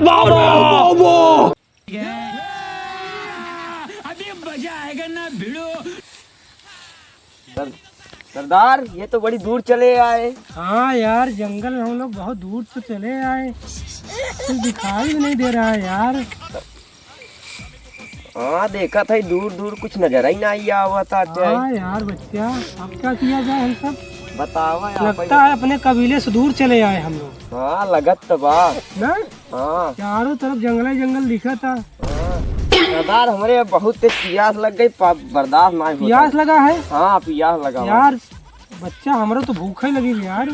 बाबा अभी मजा आएगा ना भिड़ो। सरदार ये तो बड़ी दूर चले आए। हाँ यार, जंगल में हम लोग बहुत दूर से चले आए, कुछ दिखाई भी नहीं दे रहा है यार। हाँ देखा था, दूर दूर कुछ नजर ही नहीं हुआ था। हाँ यार बच्चा, अब क्या किया जाए, हम सब बतावा यार। लगता है अपने कबीले से दूर चले आए हम लोग। हाँ लगत तो बा। ना हाँ चारों तरफ जंगल ही जंगल दिखा था। सरदार हमारे बहुत तेज प्यास लग गई, बर्दाश्त नहीं होता। प्यास लगा है? हाँ प्यास लगा यार बच्चा, हमारा तो भूख ही लगी यार।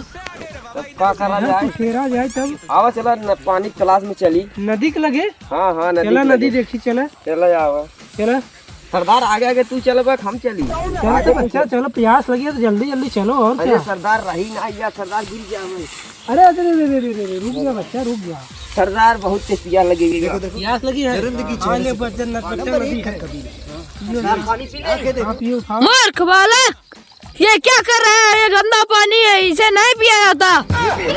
तब क्या करा जाए? फेरा जाए तब। आवा चला पानी क्लास में चली। नदी के लगे? हाँ हाँ नदी चला, के नदी लगे। देखी, चला चला जावा। चला सरदार आगे आगे तू चल बा, हम चली। चलो बच्चा, चलो प्यास लगी है तो जल्दी जल्दी चलो। और अरे क्या? सरदार रही ना या सरदार गिर गया हमें। अरे अरे अरे अरे अरे, रुक जा बच्चा, रुक जा। सरदार बहुत तेज प्यास लगेगी। प्यास लगी है? हाँ, ले बच्चा, नदी है। सरदार पानी पी ले। हाँ, पियो, खाओ। मूर्ख बालक, ये क्या कर रहा है? ये गंदा पानी है, इसे नहीं पिया जाता।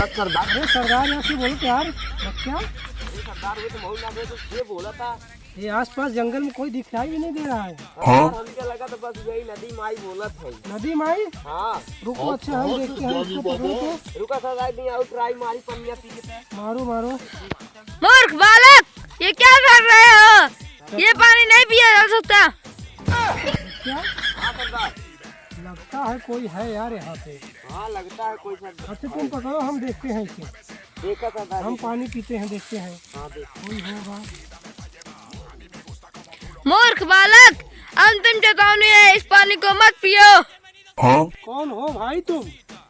सरदार अरे सरदार यहाँ से बोलो यार बच्चा। सरदार वो तो बहुत लगे तो ये बोला था। ये आसपास जंगल में कोई दिखाई भी नहीं दे रहा है। हमको लगा तो बस यही नदी माई बोला था। नदी माई? हाँ रुको, अच्छा हम देखते हैं इसको, पकड़ो तो। रुका सरदार नहीं आउट ट्राई मारी पनिया पी के। मारो मारो। मूर्ख बालक, ये क्या कर रहे हो? ये पानी नहीं पिया जा सकता। क्या? हाँ सरदार, लगता है कोई है यार यहाँ पे। हाँ लगता है कोई सरदार। अच्छा तुम पकड़ो, हम देखते हैं इसे। देखा सरदार। हम पानी पीते हैं, देखते हैं हाँ देख। कोई होगा। मूर्ख बालक, अंतिम चेतावनी है, इस पानी को मत पियो। कौन हो भाई तुम?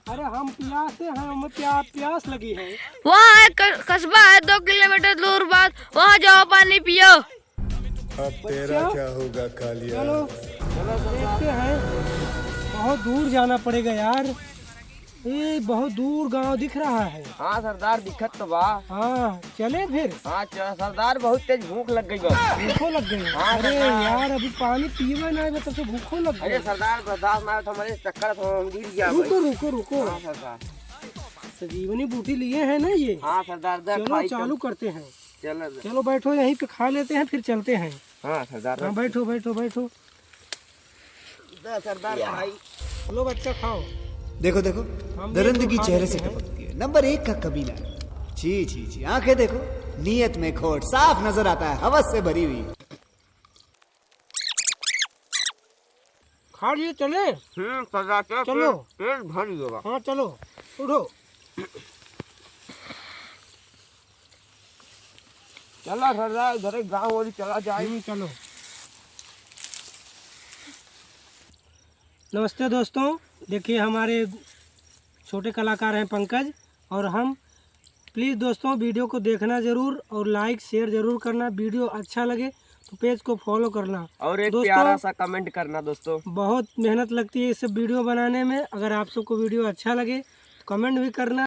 अरे हम प्यासे हैं, हमें प्यास लगी है। वहाँ एक कस्बा है 2 किलोमीटर दूर बाद, वहाँ जाओ पानी पियो। अब तेरा क्या होगा कालिया? चलो देखते हैं। बहुत दूर जाना पड़ेगा यार, ये बहुत दूर गांव दिख रहा है। हाँ सरदार दिखत तो बा। हाँ चले फिर। हाँ सरदार बहुत तेज भूख लग गई बस। भूखो लग गई? हाँ, अरे सरदार। यार अभी पानी पीवे नहीं बता तो भूखो लग अरे गई। सरदार बर्दाश्त ना हो तो हमारे चक्कर तो हम गिर गया। रुको रुको रुको, हाँ सरदार। संजीवनी बूटी लिए हैं ना ये। हाँ सरदार चलो चालू करते हैं। चलो। चलो बैठो, यहीं पे खा लेते हैं फिर चलते हैं। हाँ सरदार। हाँ बैठो बैठो बैठो। सरदार भाई। लो बच्चा खाओ। देखो देखो, हम दरिंदगी भी तो खा चेहरे से लेते हैं। टपकती है। नंबर 1 का कबीला। जी जी जी, आंखें देखो, नीयत में खोट साफ नजर आता है, हवस से भरी हुई। खा लिए चले? सरदार चलो। पेट भर गया। हाँ चलो उठो। चला सरदार, इधर गाँव वाली चला जाए। चलो। नमस्ते दोस्तों, देखिए हमारे छोटे कलाकार हैं पंकज और हम। प्लीज़ दोस्तों वीडियो को देखना ज़रूर और लाइक शेयर ज़रूर करना। वीडियो अच्छा लगे तो पेज को फॉलो करना और एक दोस्तों। प्यारा सा कमेंट करना दोस्तों। बहुत मेहनत लगती है इस सब वीडियो बनाने में। अगर आप सबको वीडियो अच्छा लगे तो कमेंट भी करना।